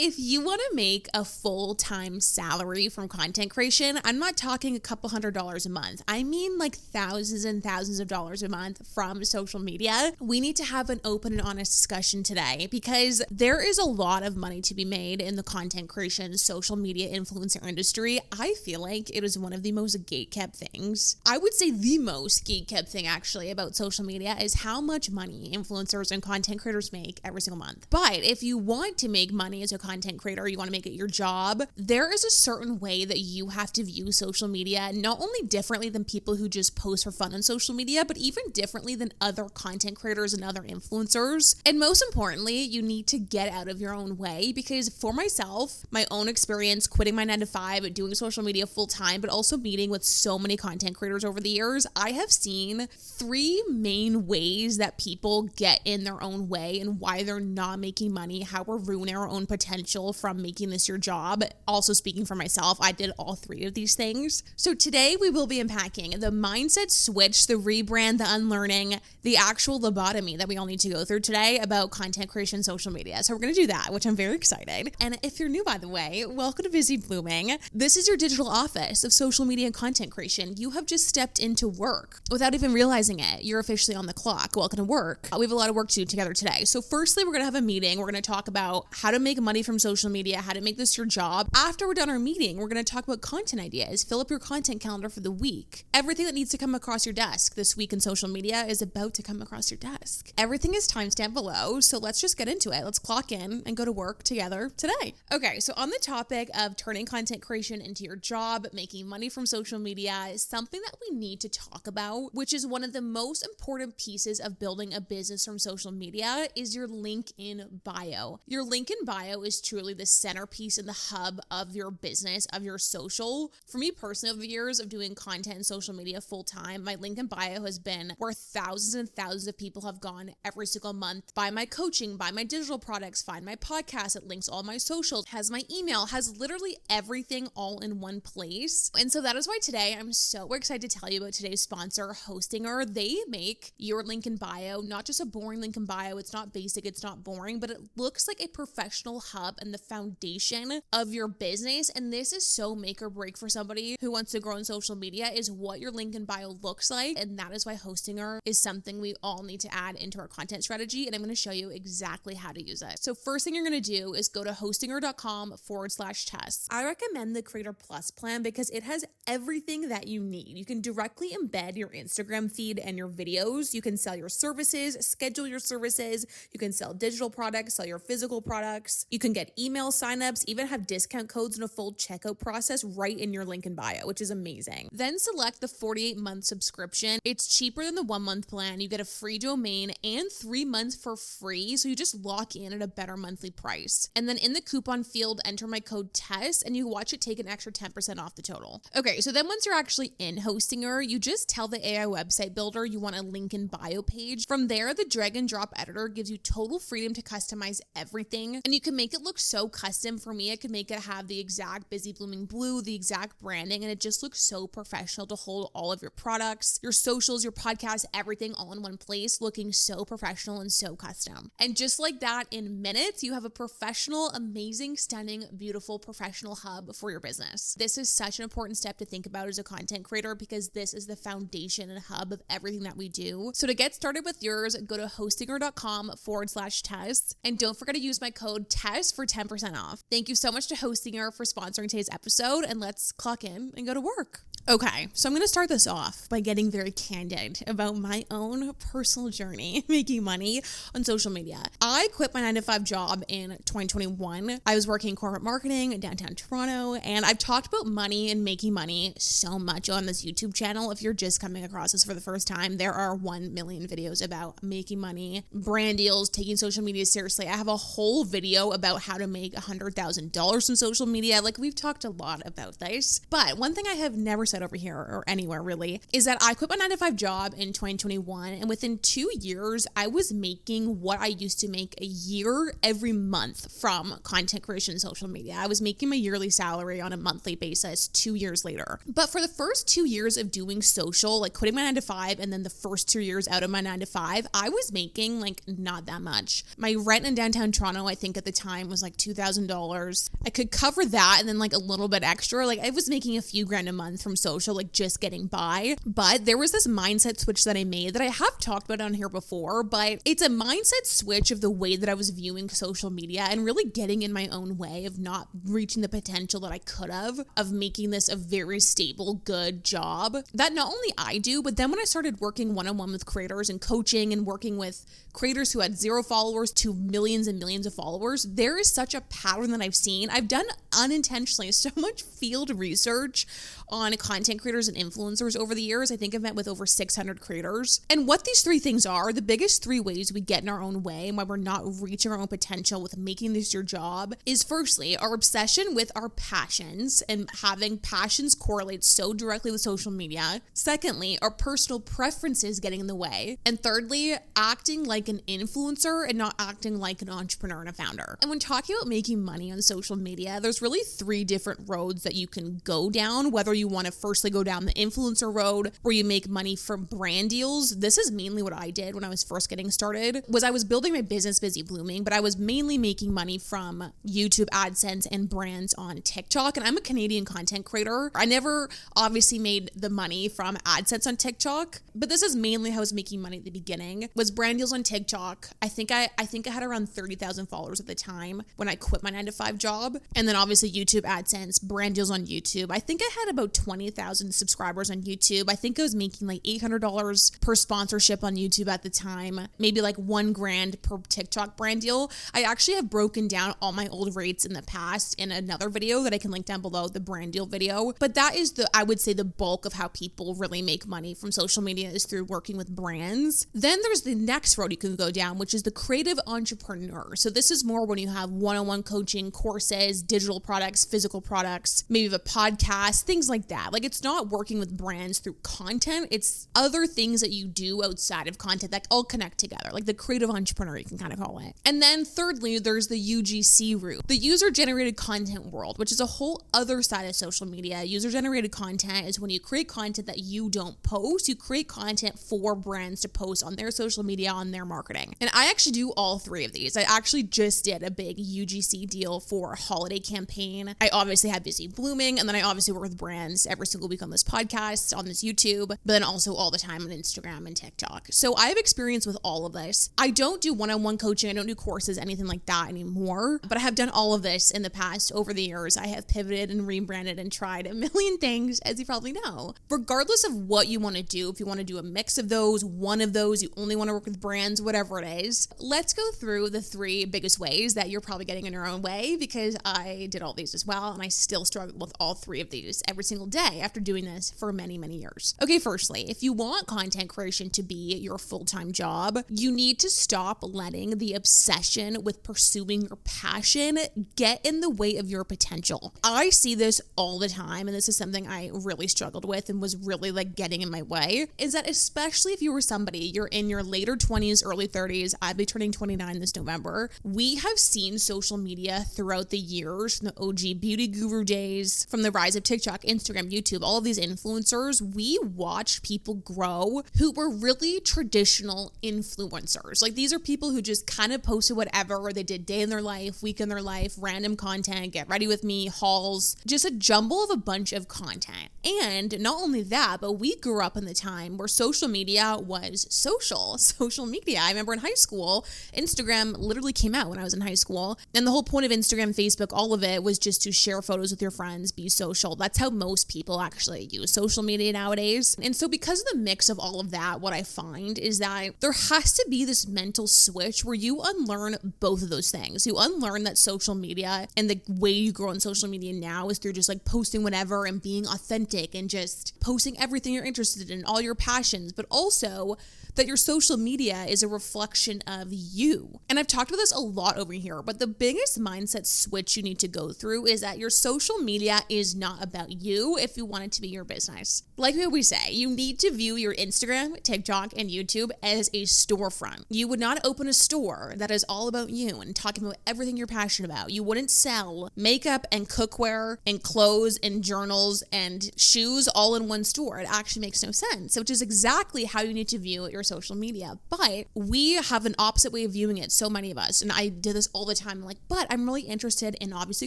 If you want to make a full-time salary from content creation, I'm not talking a couple $100s a month. I mean like thousands and thousands of dollars a month from social media. We need to have an open and honest discussion today because there is a lot of money to be made in the content creation, social media influencer industry. I feel like it is one of the most gatekept things. I would say the most gatekept thing actually about social media is how much money influencers and content creators make every single month. But if you want to make money as a content creator, you want to make it your job, there is a certain way that you have to view social media, not only differently than people who just post for fun on social media, but even differently than other content creators and other influencers. And most importantly, you need to get out of your own way because for myself, my own experience quitting my 9-to-5, doing social media full time, but also meeting with so many content creators over the years, I have seen 3 main ways that people get in their own way and why they're not making money, how we're ruining our own potential from making this your job. Also speaking for myself, I did all 3 of these things. So today we will be unpacking the mindset switch, the rebrand, the unlearning, the actual lobotomy that we all need to go through today about content creation, social media. So we're going to do that, which I'm very excited. And if you're new, by the way, welcome to Busy Blooming. This is your digital office of social media and content creation. You have just stepped into work without even realizing it. You're officially on the clock. Welcome to work. We have a lot of work to do together today. So firstly, we're going to have a meeting. We're going to talk about how to make money from social media, how to make this your job. After we're done our meeting, we're going to talk about content ideas. Fill up your content calendar for the week. Everything that needs to come across your desk this week in social media is about to come across your desk. Everything is timestamped below, so let's just get into it. Let's clock in and go to work together today. Okay, so on the topic of turning content creation into your job, making money from social media is something that we need to talk about, which is one of the most important pieces of building a business from social media is your link in bio. Your link in bio is truly the centerpiece and the hub of your business, of your social. For me personally, over the years of doing content and social media full time, my link in bio has been where thousands and thousands of people have gone every single month, buy my coaching, buy my digital products, find my podcast, it links all my socials, has my email, has literally everything all in one place. And so that is why today I'm so excited to tell you about today's sponsor, Hostinger. They make your link in bio not just a boring link in bio. It's not basic, it's not boring, but it looks like a professional hub and the foundation of your business. And this is so make or break for somebody who wants to grow in social media is what your link in bio looks like. And that is why Hostinger is something we all need to add into our content strategy. And I'm going to show you exactly how to use it. So first thing you're going to do is go to hostinger.com/tests. I recommend the Creator Plus plan because it has everything that you need. You can directly embed your Instagram feed and your videos. You can sell your services, schedule your services. You can sell digital products, sell your physical products. You can get email signups, even have discount codes and a full checkout process right in your link in bio, which is amazing. Then select the 48-month subscription. It's cheaper than the 1-month plan. You get a free domain and 3 months for free. So you just lock in at a better monthly price. And then in the coupon field, enter my code TEST and you watch it take an extra 10% off the total. Okay, so then once you're actually in Hostinger, you just tell the AI website builder you want a link in bio page. From there, the drag and drop editor gives you total freedom to customize everything. And you can make it look so custom. For me, I could make it have the exact Busy Blooming blue, the exact branding, and it just looks so professional to hold all of your products, your socials, your podcast, everything all in one place, looking so professional and so custom. And just like that, in minutes, you have a professional, amazing, stunning, beautiful, professional hub for your business. This is such an important step to think about as a content creator because this is the foundation and hub of everything that we do. So to get started with yours, go to hostinger.com/tests. And don't forget to use my code TEST for 10% off. Thank you so much to Hostinger for sponsoring today's episode, and let's clock in and go to work. Okay, so I'm going to start this off by getting very candid about my own personal journey making money on social media. I quit my 9-to-5 job in 2021. I was working in corporate marketing in downtown Toronto, and I've talked about money and making money so much on this YouTube channel. If you're just coming across this for the first time, there are 1 million videos about making money, brand deals, taking social media seriously. I have a whole video about how to make $100,000 from social media. Like, we've talked a lot about this, but one thing I have never said said over here or anywhere really, is that I quit my 9-to-5 job in 2021. And within 2 years, I was making what I used to make a year every month from content creation and social media. I was making my yearly salary on a monthly basis 2 years later. But for the first 2 years of doing social, like quitting my 9-to-5 and then the first 2 years out of my 9-to-5, I was making like not that much. My rent in downtown Toronto, I think at the time was like $2,000. I could cover that and then like a little bit extra. Like I was making a few grand a month from social, like just getting by. But there was this mindset switch that I made that I have talked about on here before, but it's a mindset switch of the way that I was viewing social media and really getting in my own way of not reaching the potential that I could have of making this a very stable, good job that not only I do, but then when I started working one-on-one with creators and coaching and working with creators who had 0 followers to millions and millions of followers, there is such a pattern that I've seen. I've done unintentionally so much field research on content creators and influencers over the years. I think I've met with over 600 creators. And what these 3 things are, the biggest 3 ways we get in our own way and why we're not reaching our own potential with making this your job is firstly, our obsession with our passions and having passions correlate so directly with social media. Secondly, our personal preferences getting in the way. And thirdly, acting like an influencer and not acting like an entrepreneur and a founder. And when talking about making money on social media, there's really 3 different roads that you can go down, whether you want to firstly go down the influencer road where you make money from brand deals. This is mainly what I did when I was first getting started, was I was building my business Busy Blooming, but I was mainly making money from YouTube AdSense and brands on TikTok. And I'm a Canadian content creator. I never obviously made the money from AdSense on TikTok, but this is mainly how I was making money at the beginning, was brand deals on TikTok. I think I had around 30,000 followers at the time when I quit my 9-to-5 job. And then obviously YouTube AdSense, brand deals on YouTube. I think I had about 20,000 subscribers on YouTube. I think I was making like $800 per sponsorship on YouTube at the time, maybe like $1,000 per TikTok brand deal. I actually have broken down all my old rates in the past in another video that I can link down below, the brand deal video. But that is I would say the bulk of how people really make money from social media is through working with brands. Then there's the next road you can go down, which is the creative entrepreneur. So this is more when you have one-on-one coaching, courses, digital products, physical products, maybe you have a podcast, things like that. Like it's not working with brands through content. It's other things that you do outside of content that all connect together, like the creative entrepreneur, you can kind of call it. And then thirdly, there's the UGC route, the user-generated content world, which is a whole other side of social media. User-generated content is when you create content that you don't post. You create content for brands to post on their social media, on their marketing. And I actually do all 3 of these. I actually just did a big UGC deal for a holiday campaign. I obviously have Busy Blooming, and then I obviously work with brands every single week on this podcast, on this YouTube, but then also all the time on Instagram and TikTok. So I have experience with all of this. I don't do one-on-one coaching. I don't do courses, anything like that anymore, but I have done all of this in the past. Over the years, I have pivoted and rebranded and tried a million things, as you probably know. Regardless of what you want to do, if you want to do a mix of those, one of those, you only want to work with brands, whatever it is, let's go through the 3 biggest ways that you're probably getting in your own way, because I did all these as well, and I still struggle with all 3 of these every single day after doing this for many, many years. Okay, firstly, if you want content creation to be your full-time job, you need to stop letting the obsession with pursuing your passion get in the way of your potential. I see this all the time, and this is something I really struggled with and was really like getting in my way, is that especially if you were somebody, you're in your later 20s, early 30s, I'll be turning 29 this November. We have seen social media throughout the years, from the OG beauty guru days, from the rise of TikTok, Instagram, YouTube, all of these influencers. We watched people grow who were really traditional influencers. Like these are people who just kind of posted whatever, or they did day in their life, week in their life, random content, get ready with me, hauls, just a jumble of a bunch of content. And not only that, but we grew up in the time where social media was social media. I remember in high school, Instagram literally came out when I was in high school. And the whole point of Instagram, Facebook, all of it was just to share photos with your friends, be social. That's how most people actually use social media nowadays. And so because of the mix of all of that, what I find is that there has to be this mental switch where you unlearn both of those things. You unlearn that social media and the way you grow on social media now is through just like posting whatever and being authentic and just posting everything you're interested in, all your passions, but also that your social media is a reflection of you. And I've talked about this a lot over here, but the biggest mindset switch you need to go through is that your social media is not about you. If you want it to be your business. Like we always say, you need to view your Instagram, TikTok, and YouTube as a storefront. You would not open a store that is all about you and talking about everything you're passionate about. You wouldn't sell makeup and cookware and clothes and journals and shoes all in one store. It actually makes no sense, which is exactly how you need to view your social media. But we have an opposite way of viewing it, so many of us. And I did this all the time. I'm like, but I'm really interested in obviously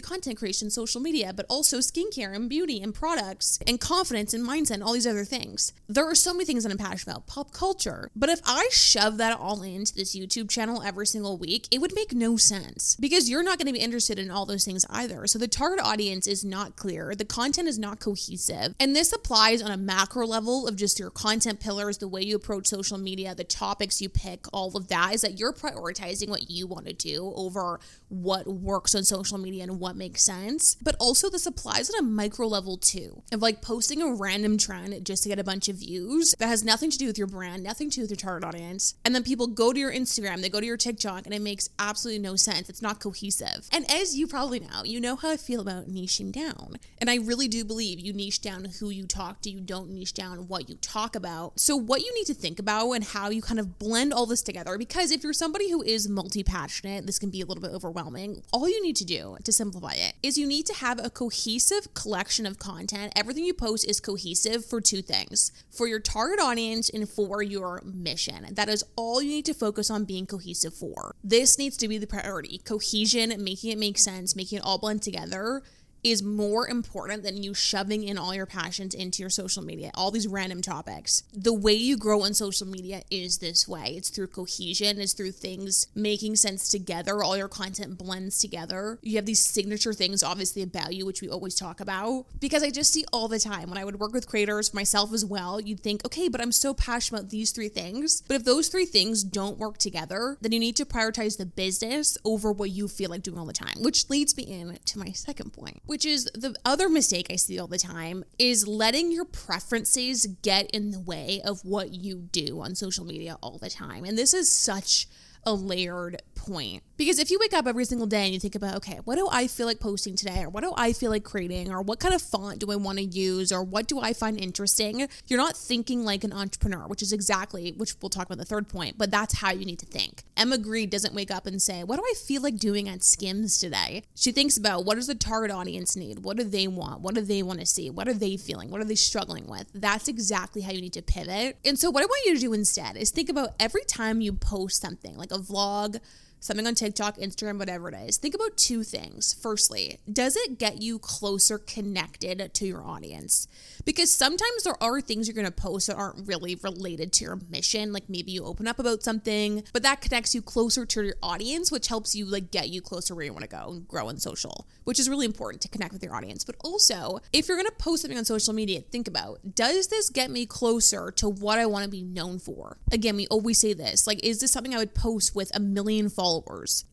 content creation, social media, but also skincare and beauty and products and confidence and mindset and all these other things. There are so many things that I'm passionate about, pop culture. But if I shove that all into this YouTube channel every single week, it would make no sense because you're not going to be interested in all those things either. So the target audience is not clear. The content is not cohesive. And this applies on a macro level of just your content pillars, the way you approach social media, the topics you pick, all of that is that you're prioritizing what you want to do over what works on social media and what makes sense. But also this applies on a micro level too, of like posting a random trend just to get a bunch of views that has nothing to do with your brand, nothing to do with your target audience. And then people go to your Instagram, they go to your TikTok, and it makes absolutely no sense. It's not cohesive. And as you probably know, you know how I feel about niching down. And I really do believe you niche down who you talk to, you don't niche down what you talk about. So what you need to think about and how you kind of blend all this together, because if you're somebody who is multi-passionate, this can be a little bit overwhelming. All you need to do to simplify it is you need to have a cohesive collection of content. Everything you post is cohesive for two things: for your target audience and for your mission. That is all you need to focus on being cohesive for. This needs to be the priority. Cohesion, making it make sense, making it all blend together is more important than you shoving in all your passions into your social media, all these random topics. The way you grow on social media is this way. It's through cohesion, it's through things making sense together, all your content blends together. You have these signature things obviously about you, which we always talk about, because I just see all the time when I would work with creators, myself as well, you'd think, okay, but I'm so passionate about these three things. But if those three things don't work together, then you need to prioritize the business over what you feel like doing all the time, which leads me in to my second point, which is the other mistake I see all the time is letting your preferences get in the way of what you do on social media all the time. And this is such a layered point. Because if you wake up every single day and you think about, okay, what do I feel like posting today? Or what do I feel like creating? Or what kind of font do I want to use? Or what do I find interesting? You're not thinking like an entrepreneur, which we'll talk about the third point, but that's how you need to think. Emma Grede doesn't wake up and say, what do I feel like doing at Skims today? She thinks about, what does the target audience need? What do they want? What do they want to see? What are they feeling? What are they struggling with? That's exactly how you need to pivot. And so what I want you to do instead is think about every time you post something, like a vlog, something on TikTok, Instagram, whatever it is, think about two things. Firstly, does it get you closer connected to your audience? Because sometimes there are things you're going to post that aren't really related to your mission. Like maybe you open up about something, but that connects you closer to your audience, which helps you like get you closer where you want to go and grow in social, which is really important to connect with your audience. But also, if you're going to post something on social media, think about, does this get me closer to what I want to be known for? Again, we always say this, like, is this something I would post with 1 million followers?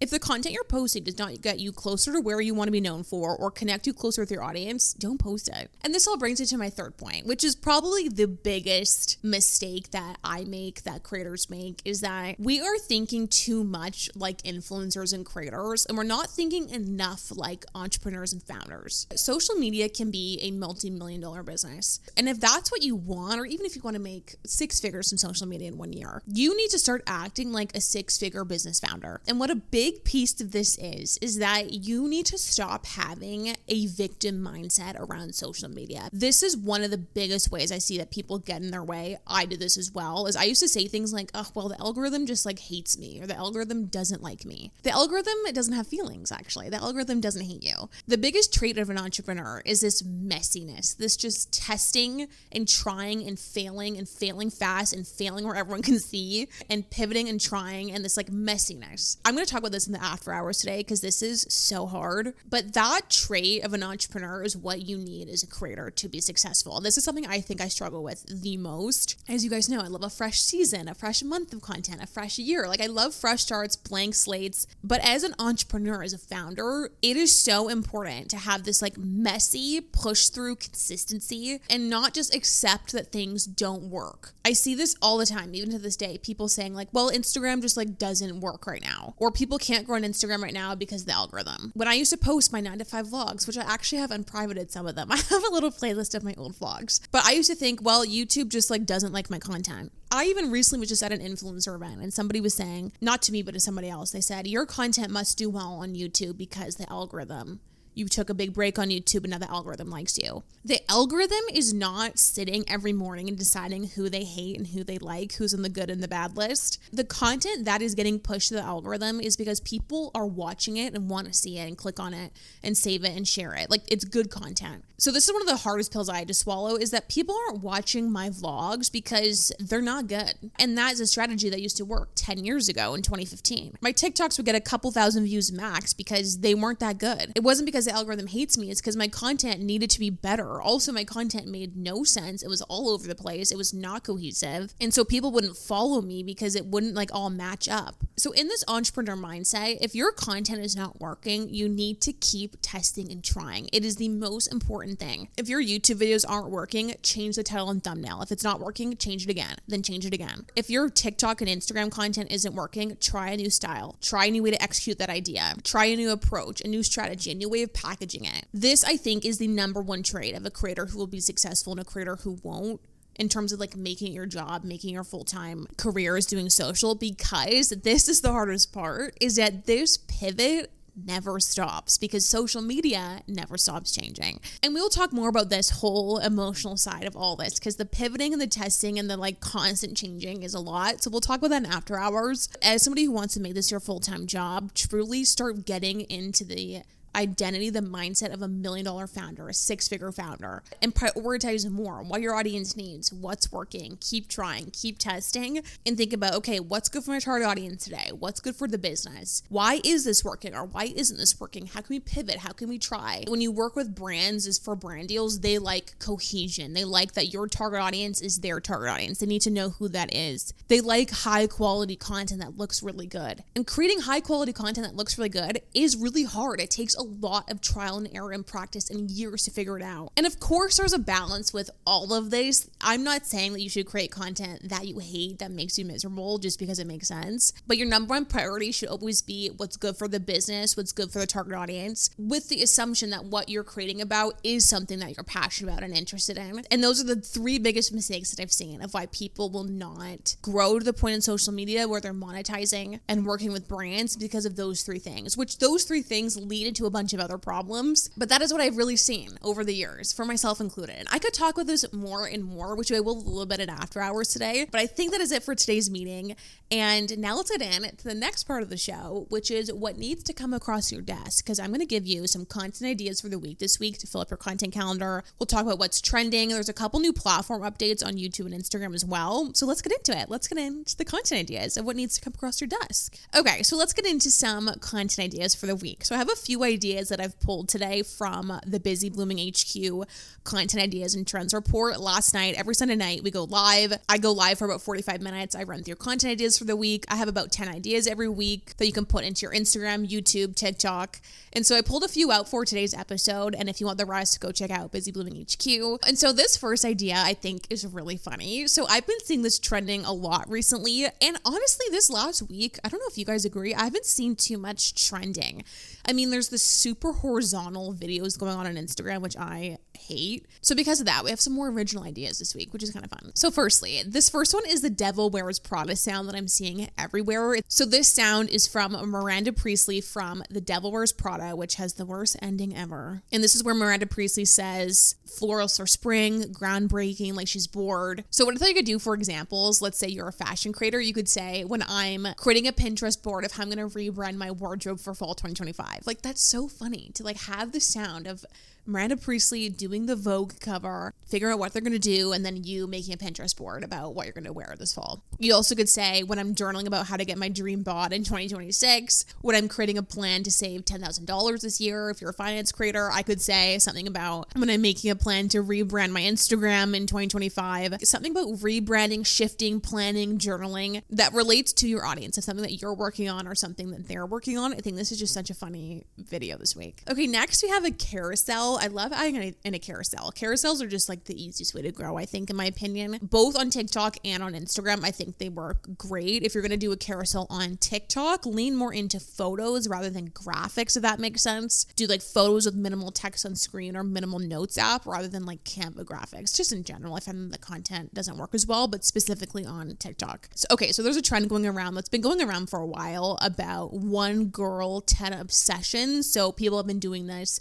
If the content you're posting does not get you closer to where you want to be known for or connect you closer with your audience, don't post it. And this all brings it to my third point, which is probably the biggest mistake that I make, that creators make, is that we are thinking too much like influencers and creators, and we're not thinking enough like entrepreneurs and founders. Social media can be a multi-million-dollar business. And if that's what you want, or even if you want to make 6 figures from social media in 1 year, you need to start acting like a 6-figure business founder. And what a big piece of this is that you need to stop having a victim mindset around social media. This is one of the biggest ways I see that people get in their way. I did this as well, is I used to say things like, oh, well, the algorithm just like hates me, or the algorithm doesn't like me. The algorithm, it doesn't have feelings, actually. The algorithm doesn't hate you. The biggest trait of an entrepreneur is this messiness, this just testing and trying and failing fast and failing where everyone can see and pivoting and trying, and this like messiness. I'm going to talk about this in the after hours today because this is so hard, but that trait of an entrepreneur is what you need as a creator to be successful. And this is something I think I struggle with the most. As you guys know, I love a fresh season, a fresh month of content, a fresh year. Like I love fresh starts, blank slates, but as an entrepreneur, as a founder, it is so important to have this like messy push through consistency and not just accept that things don't work. I see this all the time, even to this day, people saying like, well, Instagram just like doesn't work right now. now. Or people can't grow on Instagram right now because of the algorithm. When I used to post my 9 to 5 vlogs, which I actually have unprivated some of them. I have a little playlist of my old vlogs. But I used to think, well, YouTube just like doesn't like my content. I even recently was just at an influencer event and somebody was saying, not to me, but to somebody else, they said, your content must do well on YouTube because the algorithm. You took a big break on YouTube and now the algorithm likes you. The algorithm is not sitting every morning and deciding who they hate and who they like, who's in the good and the bad list. The content that is getting pushed to the algorithm is because people are watching it and want to see it and click on it and save it and share it. Like, it's good content. So this is one of the hardest pills I had to swallow, is that people aren't watching my vlogs because they're not good. And that is a strategy that used to work 10 years ago in 2015. My TikToks would get a couple thousand views max because they weren't that good. It wasn't because the algorithm hates me, it's because my content needed to be better. Also, my content made no sense. It was all over the place. It was not cohesive. And so people wouldn't follow me because it wouldn't like all match up. So in this entrepreneur mindset, if your content is not working, you need to keep testing and trying. It is the most important thing. If your YouTube videos aren't working, change the title and thumbnail. If it's not working, change it again, then change it again. If your TikTok and Instagram content isn't working, try a new style, try a new way to execute that idea, try a new approach, a new strategy, a new way of packaging it. This, I think, is the number one trait of a creator who will be successful and a creator who won't, in terms of like making it your job, making your full-time career is doing social, because this is the hardest part, is that this pivot never stops because social media never stops changing. And we'll talk more about this whole emotional side of all this because the pivoting and the testing and the like constant changing is a lot. So we'll talk about that in after hours. As somebody who wants to make this your full-time job, truly start getting into the identity, the mindset of $1 million founder, a 6-figure founder, and prioritize more what your audience needs, what's working, keep trying, keep testing, and think about, okay, what's good for my target audience today? What's good for the business? Why is this working or why isn't this working? How can we pivot? How can we try? When you work with brands is for brand deals, they like cohesion. They like that your target audience is their target audience. They need to know who that is. They like high quality content that looks really good. And creating high quality content that looks really good is really hard. It takes a lot of trial and error and practice and years to figure it out. And of course, there's a balance with all of this. I'm not saying that you should create content that you hate, that makes you miserable just because it makes sense. But your number one priority should always be what's good for the business, what's good for the target audience, with the assumption that what you're creating about is something that you're passionate about and interested in. And those are the 3 biggest mistakes that I've seen of why people will not grow to the point in social media where they're monetizing and working with brands, because of those 3 things, which those 3 things lead into a bunch of other problems. But that is what I've really seen over the years, for myself included. And I could talk with this more and more, which I will a little bit in after hours today. But I think that is it for today's meeting. And now let's get in to the next part of the show, which is what needs to come across your desk. Because I'm going to give you some content ideas for the week this week to fill up your content calendar. We'll talk about what's trending. There's a couple new platform updates on YouTube and Instagram as well. So let's get into it. Let's get into the content ideas of what needs to come across your desk. Okay, so let's get into some content ideas for the week. So I have a few ideas that I've pulled today from the Busy Blooming HQ content ideas and trends report. Last night, every Sunday night, we go live. I go live for about 45 minutes. I run through content ideas for the week. I have about 10 ideas every week that you can put into your Instagram, YouTube, TikTok. And so I pulled a few out for today's episode. And if you want the rest, go check out Busy Blooming HQ. And so this first idea I think is really funny. So I've been seeing this trending a lot recently. And honestly, this last week, I don't know if you guys agree, I haven't seen too much trending. I mean, there's this super horizontal videos going on Instagram, which I hate. So because of that, we have some more original ideas this week, which is kind of fun. So firstly, this first one is the Devil Wears Prada sound that I'm seeing everywhere. So this sound is from Miranda Priestly from The Devil Wears Prada, which has the worst ending ever. And this is where Miranda Priestly says, florals for spring, groundbreaking, like she's bored. So what I thought you could do for examples, let's say you're a fashion creator, you could say, when I'm creating a Pinterest board of how I'm going to rebrand my wardrobe for fall 2025. Like, that's so funny to like have the sound of Miranda Priestly doing the Vogue cover, figuring out what they're going to do, and then you making a Pinterest board about what you're going to wear this fall. You also could say, when I'm journaling about how to get my dream bod in 2026, when I'm creating a plan to save $10,000 this year, if you're a finance creator, I could say something about when I'm making a plan to rebrand my Instagram in 2025, something about rebranding, shifting, planning, journaling that relates to your audience, of something that you're working on or something that they're working on. I think this is just such a funny video this week. Okay, next we have a carousel. I love adding an a carousel. Carousels are just like the easiest way to grow, I think, in my opinion. Both on TikTok and on Instagram, I think they work great. If you're going to do a carousel on TikTok, lean more into photos rather than graphics, if that makes sense. Do like photos with minimal text on screen or minimal notes app rather than like Canva graphics. Just in general, I find the content doesn't work as well, but specifically on TikTok. So there's a trend going around that's been going around for a while about 1 girl, 10 obsessions. So people have been doing this.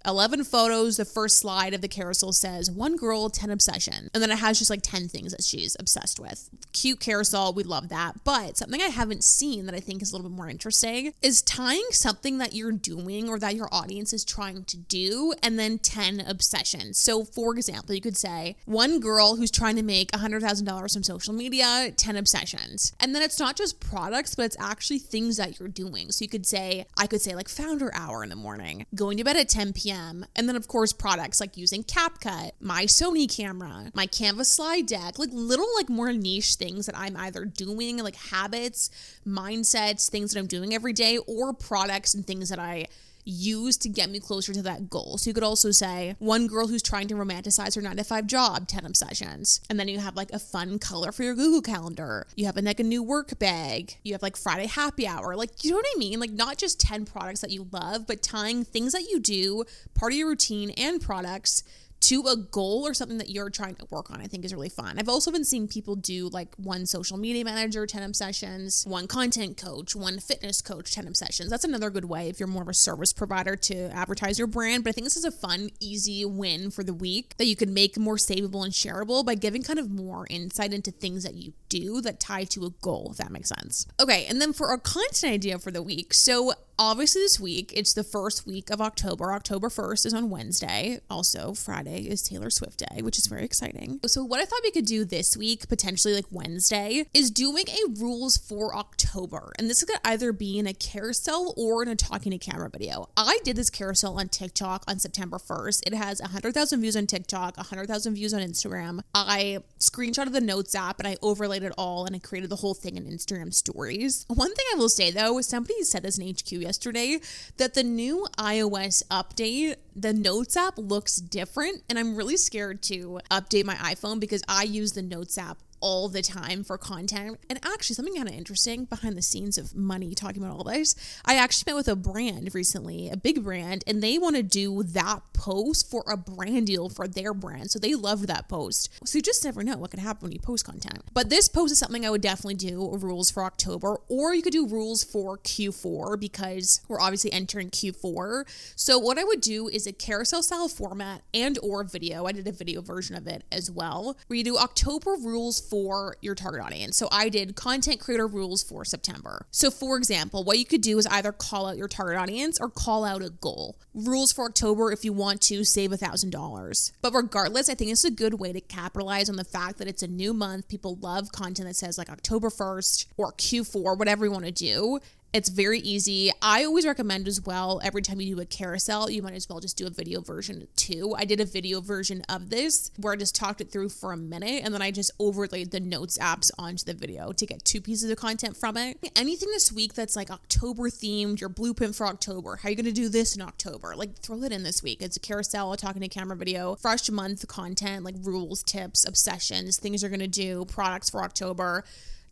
11 photos. The first slide of the carousel says 1 girl, 10 obsession. And then it has just like 10 things that she's obsessed with. Cute carousel. We love that. But something I haven't seen that I think is a little bit more interesting is tying something that you're doing or that your audience is trying to do and then 10 obsessions. So for example, you could say 1 girl who's trying to make $100,000 from social media, 10 obsessions. And then it's not just products, but it's actually things that you're doing. So I could say like founder hour in the morning, going to bed at 10 p.m. And then of course products like using CapCut, my Sony camera, my Canva slide deck, like little like more niche things that I'm either doing, like habits, mindsets, things that I'm doing every day, or products and things that I use to get me closer to that goal. So you could also say 1 girl who's trying to romanticize her 9-to-5 job, 10 obsessions. And then you have like a fun color for your Google Calendar. You have like a new work bag. You have like Friday happy hour. Like, you know what I mean? Like not just 10 products that you love, but tying things that you do, part of your routine and products to a goal or something that you're trying to work on, I think is really fun. I've also been seeing people do like 1 social media manager, 10 obsessions, 1 content coach, 1 fitness coach, 10 obsessions. That's another good way if you're more of a service provider to advertise your brand. But I think this is a fun, easy win for the week that you could make more savable and shareable by giving kind of more insight into things that you do that tie to a goal, if that makes sense. Okay, and then for our content idea for the week. So obviously this week, it's the first week of October. October 1st is on Wednesday. Also, Friday is Taylor Swift Day, which is very exciting. So what I thought we could do this week, potentially like Wednesday, is doing a rules for October. And this could either be in a carousel or in a talking to camera video. I did this carousel on TikTok on September 1st. It has 100,000 views on TikTok, 100,000 views on Instagram. I screenshotted the notes app and I overlaid it all and I created the whole thing in Instagram stories. One thing I will say though, somebody said this in HQ yesterday, that the new iOS update, the Notes app looks different, and I'm really scared to update my iPhone because I use the Notes app all the time for content. And actually something kind of interesting behind the scenes of money talking about all this, I actually met with a brand recently, a big brand, and they want to do that post for a brand deal for their brand. So they loved that post. So you just never know what could happen when you post content. But this post is something I would definitely do, rules for October, or you could do rules for Q4 because we're obviously entering Q4. So what I would do is a carousel style format and or video. I did a video version of it as well, where you do October rules for your target audience. So I did content creator rules for September. So for example, what you could do is either call out your target audience or call out a goal. Rules for October if you want to save $1,000. But regardless, I think it's a good way to capitalize on the fact that it's a new month. People love content that says like October 1st or Q4, whatever you want to do. It's very easy. I always recommend as well, every time you do a carousel, you might as well just do a video version too. I did a video version of this where I just talked it through for a minute and then I just overlaid the notes apps onto the video to get 2 pieces of content from it. Anything this week that's like October themed, your blueprint for October, how are you going to do this in October? Like throw it in this week. It's a carousel, a talking to camera video, fresh month content, like rules, tips, obsessions, things you're going to do, products for October.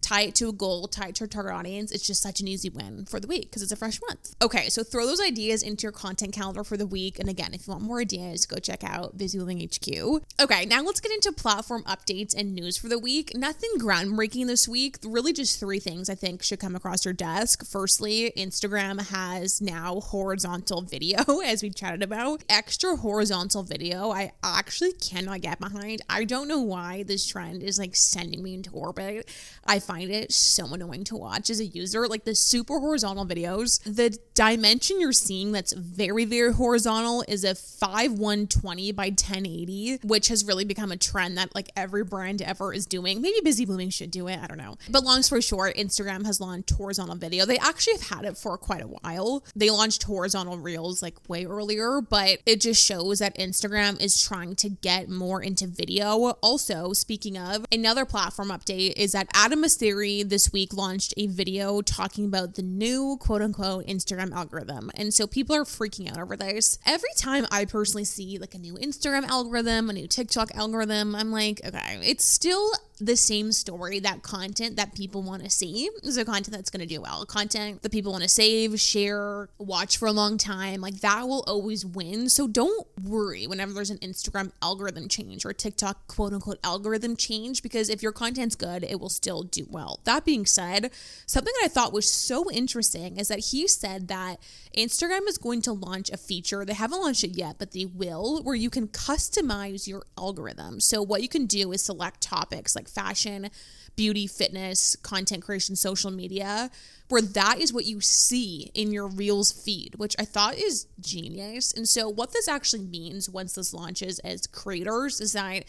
Tie it to a goal, tie it to your target audience. It's just such an easy win for the week because it's a fresh month. Okay, so throw those ideas into your content calendar for the week. And again, if you want more ideas, go check out Busy Living HQ. Okay, now let's get into platform updates and news for the week. Nothing groundbreaking this week. Really just 3 things I think should come across your desk. Firstly, Instagram has now horizontal video, as we chatted about. Extra horizontal video, I actually cannot get behind. I don't know why this trend is like sending me into orbit. I find it so annoying to watch as a user. Like the super horizontal videos, the dimension you're seeing that's very, very horizontal is a 5120 by 1080, which has really become a trend that like every brand ever is doing. Maybe Busy Blooming should do it. I don't know. But long story short, Instagram has launched horizontal video. They actually have had it for quite a while. They launched horizontal reels like way earlier, but it just shows that Instagram is trying to get more into video. Also, speaking of, another platform update is that Adam Theory this week launched a video talking about the new quote unquote Instagram algorithm. And so people are freaking out over this. Every time I personally see like a new Instagram algorithm, a new TikTok algorithm, I'm like, okay, it's still the same story. That content that people want to see is the content that's going to do well. Content that people want to save, share, watch for a long time, like that will always win. So don't worry whenever there's an Instagram algorithm change or a TikTok quote unquote algorithm change, because if your content's good, it will still do well. That being said, something that I thought was so interesting is that he said that Instagram is going to launch a feature. They haven't launched it yet, but they will, where you can customize your algorithm. So what you can do is select topics like fashion, beauty, fitness, content creation, social media, where that is what you see in your Reels feed, which I thought is genius. And so what this actually means once this launches as creators is that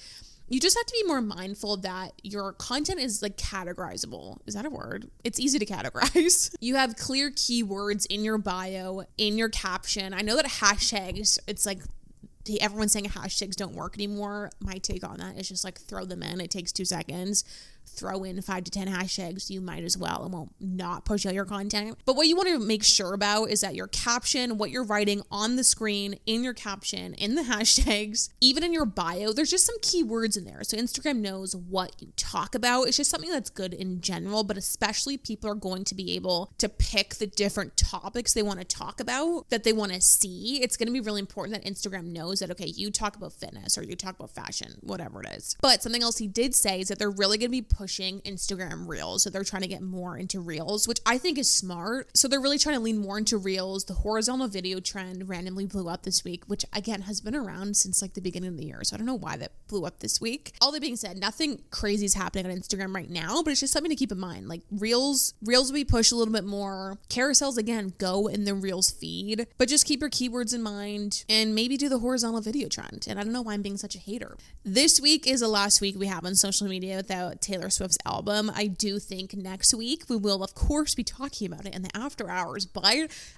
you just have to be more mindful that your content is like categorizable. Is that a word? It's easy to categorize. You have clear keywords in your bio, in your caption. I know that hashtags, it's like everyone's saying hashtags don't work anymore. My take on that is just like throw them in. It takes 2 seconds. Throw in 5 to 10 hashtags. You might as well. It won't not push out your content. But what you want to make sure about is that your caption, what you're writing on the screen, in your caption, in the hashtags, even in your bio, there's just some keywords in there. So Instagram knows what you talk about. It's just something that's good in general, but especially people are going to be able to pick the different topics they want to talk about, that they want to see. It's going to be really important that Instagram knows that, okay, you talk about fitness or you talk about fashion, whatever it is. But something else he did say is that they're really going to be pushing Instagram Reels. So they're trying to get more into Reels, which I think is smart. So they're really trying to lean more into Reels. The horizontal video trend randomly blew up this week, which again has been around since like the beginning of the year. So I don't know why that blew up this week. All that being said, nothing crazy is happening on Instagram right now, but it's just something to keep in mind. Like Reels will be pushed a little bit more. Carousels, again, go in the Reels feed, but just keep your keywords in mind and maybe do the horizontal video trend. And I don't know why I'm being such a hater. This week is the last week we have on social media without Taylor Swift's album. I do think next week we will, of course, be talking about it in the after hours, but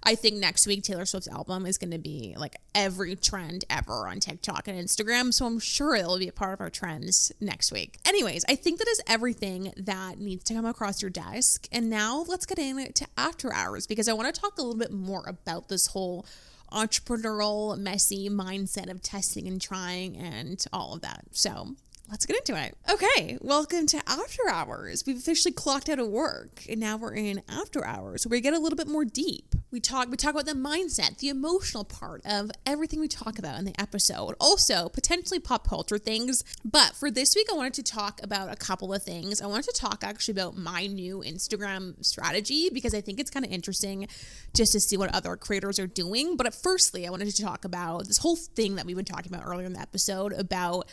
I think next week Taylor Swift's album is going to be like every trend ever on TikTok and Instagram, so I'm sure it'll be a part of our trends next week. Anyways, I think that is everything that needs to come across your desk, and now let's get into after hours, because I want to talk a little bit more about this whole entrepreneurial, messy mindset of testing and trying and all of that. So let's get into it. Okay, welcome to After Hours. We've officially clocked out of work, and now we're in After Hours, where we get a little bit more deep. We talk about the mindset, the emotional part of everything we talk about in the episode. Also, potentially pop culture things. But for this week, I wanted to talk about a couple of things. I wanted to talk actually about my new Instagram strategy, because I think it's kind of interesting just to see what other creators are doing. But firstly, I wanted to talk about this whole thing that we've been talking about earlier in the episode about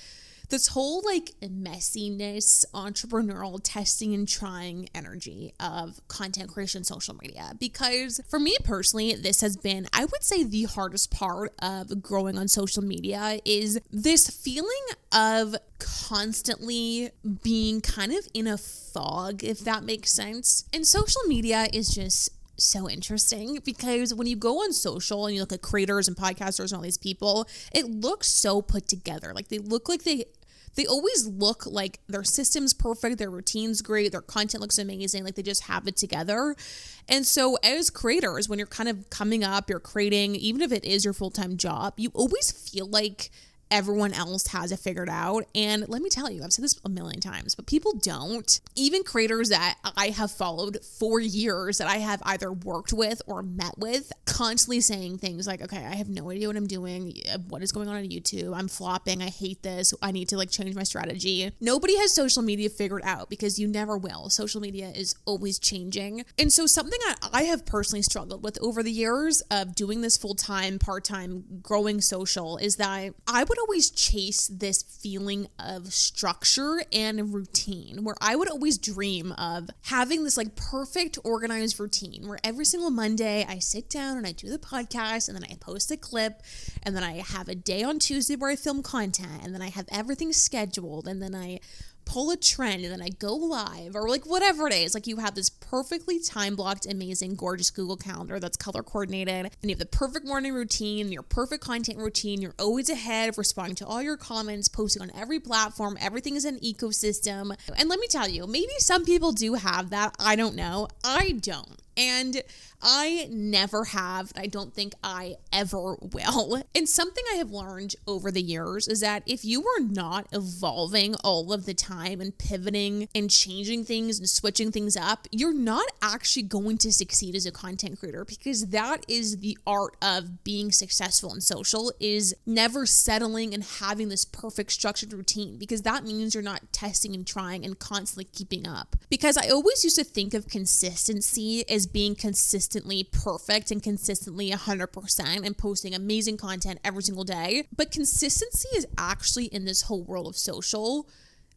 this whole like messiness, entrepreneurial testing and trying energy of content creation, social media. Because for me personally, this has been, I would say, the hardest part of growing on social media is this feeling of constantly being kind of in a fog, if that makes sense. And social media is just so interesting, because when you go on social and you look at creators and podcasters and all these people, it looks so put together. Like they look like they always look like their system's perfect, their routine's great, their content looks amazing, like they just have it together. And so as creators, when you're kind of coming up, you're creating, even if it is your full-time job, you always feel like everyone else has it figured out. And let me tell you, I've said this a million times, but people don't. Even creators that I have followed for years, that I have either worked with or met with, constantly saying things like, okay, I have no idea what I'm doing. What is going on YouTube? I'm flopping. I hate this. I need to like change my strategy. Nobody has social media figured out, because you never will. Social media is always changing. And so something that I have personally struggled with over the years of doing this full-time, part-time, growing social, is that I would always chase this feeling of structure and routine, where I would always dream of having this like perfect organized routine where every single Monday I sit down and I do the podcast, and then I post a clip, and then I have a day on Tuesday where I film content, and then I have everything scheduled, and then I pull a trend and then I go live, or like whatever it is. Like you have this perfectly time blocked, amazing, gorgeous Google Calendar that's color coordinated, and you have the perfect morning routine, your perfect content routine. You're always ahead of responding to all your comments, posting on every platform. Everything is an ecosystem. And let me tell you, maybe some people do have that. I don't know. I don't. And I never have. I don't think I ever will. And something I have learned over the years is that if you are not evolving all of the time and pivoting and changing things and switching things up, you're not actually going to succeed as a content creator, because that is the art of being successful in social, is never settling and having this perfect structured routine, because that means you're not testing and trying and constantly keeping up. Because I always used to think of consistency as being consistently perfect and consistently 100% and posting amazing content every single day. But consistency is actually, in this whole world of social,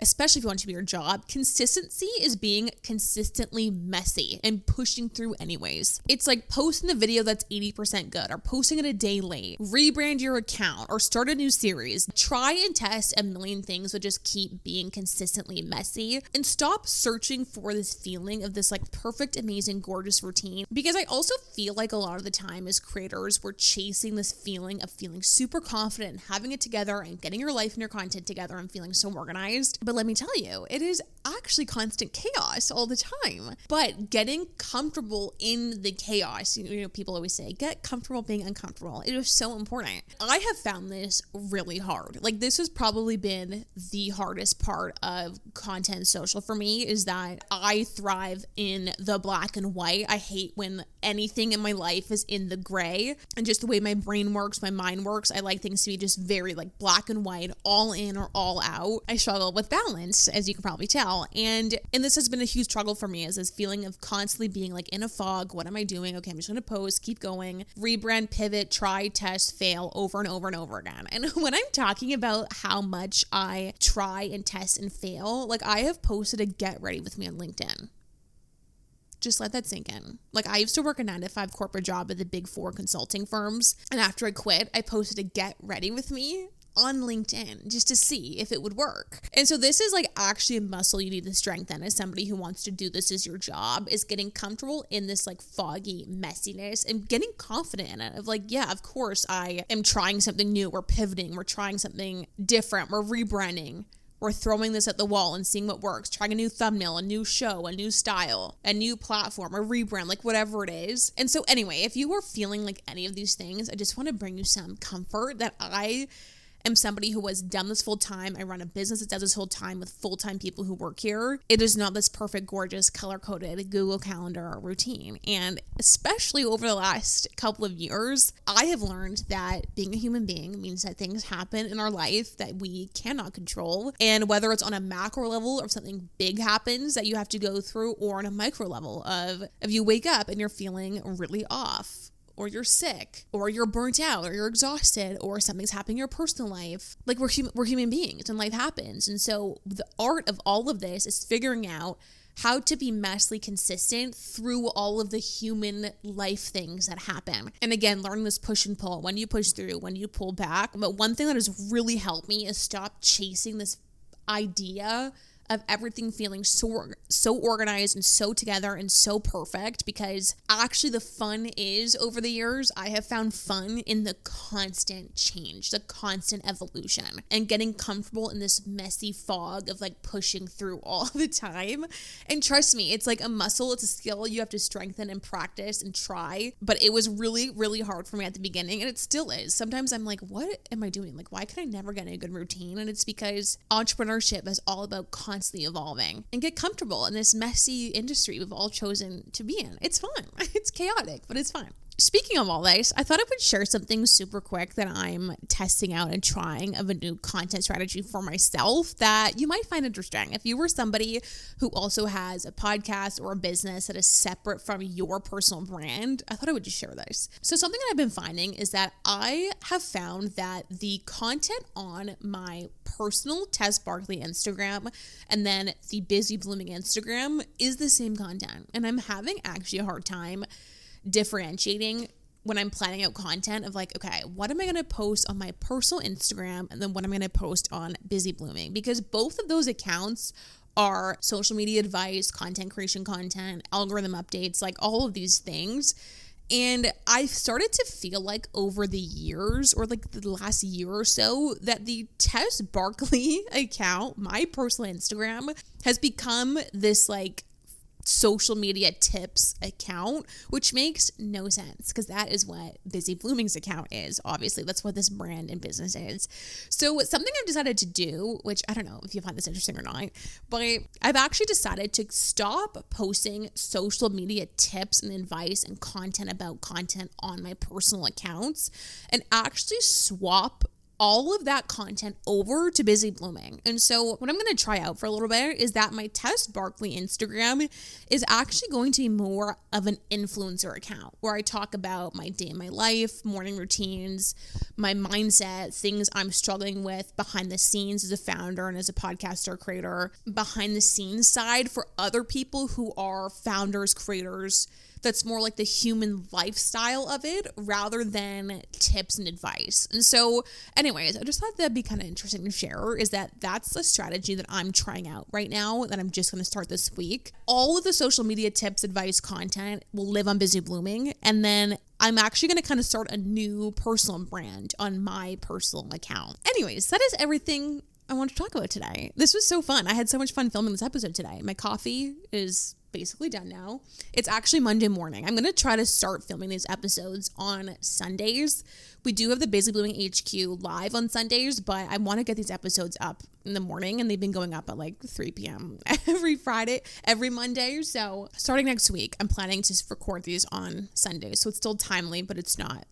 especially if you want it to be your job, consistency is being consistently messy and pushing through anyways. It's like posting a video that's 80% good, or posting it a day late, rebrand your account, or start a new series. Try and test a million things, but just keep being consistently messy, and stop searching for this feeling of this like perfect, amazing, gorgeous routine. Because I also feel like a lot of the time as creators, we're chasing this feeling of feeling super confident and having it together and getting your life and your content together and feeling so organized. But let me tell you, it is actually constant chaos all the time. But getting comfortable in the chaos, you know, people always say, get comfortable being uncomfortable. It is so important. I have found this really hard. Like, this has probably been the hardest part of content social for me, is that I thrive in the black and white. I hate when anything in my life is in the gray, and just the way my brain works, my mind works. I like things to be just very like black and white, all in or all out. I struggle with balance, as you can probably tell. And this has been a huge struggle for me, is this feeling of constantly being like in a fog. What am I doing? Okay, I'm just going to post, keep going, rebrand, pivot, try, test, fail over and over and over again. And when I'm talking about how much I try and test and fail, like I have posted a get ready with me on LinkedIn. Just let that sink in. Like, I used to work a 9-to-5 corporate job at the big 4 consulting firms. And after I quit, I posted a get ready with me on LinkedIn just to see if it would work. And so this is like actually a muscle you need to strengthen as somebody who wants to do this as your job, is getting comfortable in this like foggy messiness and getting confident in it, of like, yeah, of course I am trying something new. We're pivoting. We're trying something different. We're rebranding. We're throwing this at the wall and seeing what works, trying a new thumbnail, a new show, a new style, a new platform, a rebrand, like whatever it is. And so anyway, if you are feeling like any of these things, I just want to bring you some comfort that I am somebody who has done this full time. I run a business that does this full time with full-time people who work here. It is not this perfect, gorgeous, color-coded Google Calendar routine. And especially over the last couple of years, I have learned that being a human being means that things happen in our life that we cannot control. And whether it's on a macro level, or if something big happens that you have to go through, or on a micro level of if you wake up and you're feeling really off, or you're sick, or you're burnt out, or you're exhausted, or something's happening in your personal life. Like, we're human beings and life happens. And so the art of all of this is figuring out how to be messily consistent through all of the human life things that happen. And again, learning this push and pull, when you push through, when you pull back. But one thing that has really helped me is stop chasing this idea of everything feeling so organized and so together and so perfect, because actually the fun is, over the years, I have found fun in the constant change, the constant evolution, and getting comfortable in this messy fog of like pushing through all the time. And trust me, it's like a muscle, it's a skill you have to strengthen and practice and try. But it was really, really hard for me at the beginning, and it still is. Sometimes I'm like, what am I doing? Like, why can I never get in a good routine? And it's because entrepreneurship is all about constantly evolving, and get comfortable in this messy industry we've all chosen to be in. It's fun. It's chaotic, but it's fun. Speaking of all this, I thought I would share something super quick that I'm testing out and trying of a new content strategy for myself that you might find interesting. If you were somebody who also has a podcast or a business that is separate from your personal brand, I thought I would just share this. So something that I've been finding is that I have found that the content on my personal Tess Barkley Instagram and then the Busy Blooming Instagram is the same content. And I'm having actually a hard time differentiating when I'm planning out content of like, okay, what am I going to post on my personal Instagram and then what I'm going to post on Busy Blooming? Because both of those accounts are social media advice, content creation content, algorithm updates, like all of these things. And I've started to feel like over the years or like the last year or so that the Tess Barkley account, my personal Instagram, has become this like social media tips account, which makes no sense because that is what Busy Blooming's account is. Obviously, that's what this brand and business is. So something I've decided to do, which I don't know if you find this interesting or not, but I've actually decided to stop posting social media tips and advice and content about content on my personal accounts and actually swap all of that content over to Busy Blooming. And so what I'm going to try out for a little bit is that my Tess Barkley Instagram is actually going to be more of an influencer account where I talk about my day in my life, morning routines, my mindset, things I'm struggling with behind the scenes as a founder and as a podcaster creator, behind the scenes side for other people who are founders, creators. That's more like the human lifestyle of it rather than tips and advice. And so anyways, I just thought that'd be kind of interesting to share is that that's the strategy that I'm trying out right now that I'm just going to start this week. All of the social media tips, advice, content will live on Busy Blooming. And then I'm actually going to kind of start a new personal brand on my personal account. Anyways, that is everything I want to talk about today. This was so fun. I had so much fun filming this episode today. My coffee is basically done now. It's actually Monday morning. I'm going to try to start filming these episodes on Sundays. We do have the Busy Blooming HQ live on Sundays, but I want to get these episodes up in the morning, and they've been going up at like 3 p.m. every Monday. So starting next week, I'm planning to record these on Sundays. So it's still timely, but it's not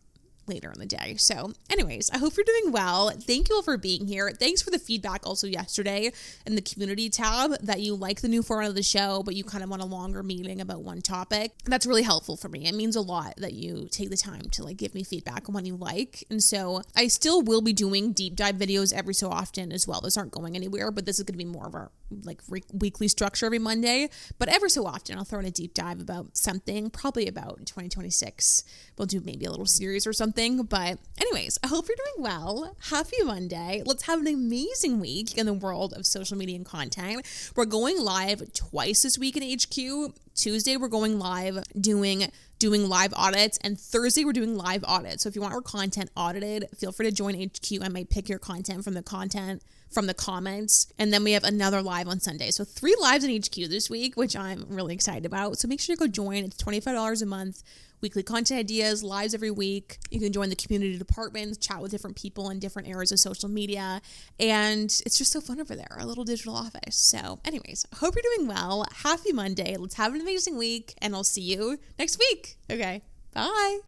later in the day. So anyways, I hope you're doing well. Thank you all for being here. Thanks for the feedback also yesterday in the community tab that you like the new format of the show, but you kind of want a longer meeting about one topic. That's really helpful for me. It means a lot that you take the time to like give me feedback on what you like. And so I still will be doing deep dive videos every so often as well. Those aren't going anywhere, but this is going to be more of a like weekly structure every Monday. But every so often I'll throw in a deep dive about something, probably about 2026. We'll do maybe a little series or something. But anyways, I hope you're doing well. Happy Monday. Let's have an amazing week in the world of social media and content. We're going live twice this week in HQ. Tuesday, we're going live doing live audits, and Thursday we're doing live audits. So if you want your content audited, feel free to join HQ. I might pick your content from the comments, and then we have another live on Sunday. So 3 lives in HQ this week, which I'm really excited about. So make sure to go join. It's $25 a month. Weekly content ideas, lives every week. You can join the community departments, chat with different people in different areas of social media. And it's just so fun over there, a little digital office. So anyways, I hope you're doing well. Happy Monday. Let's have an amazing week, and I'll see you next week. Okay, bye.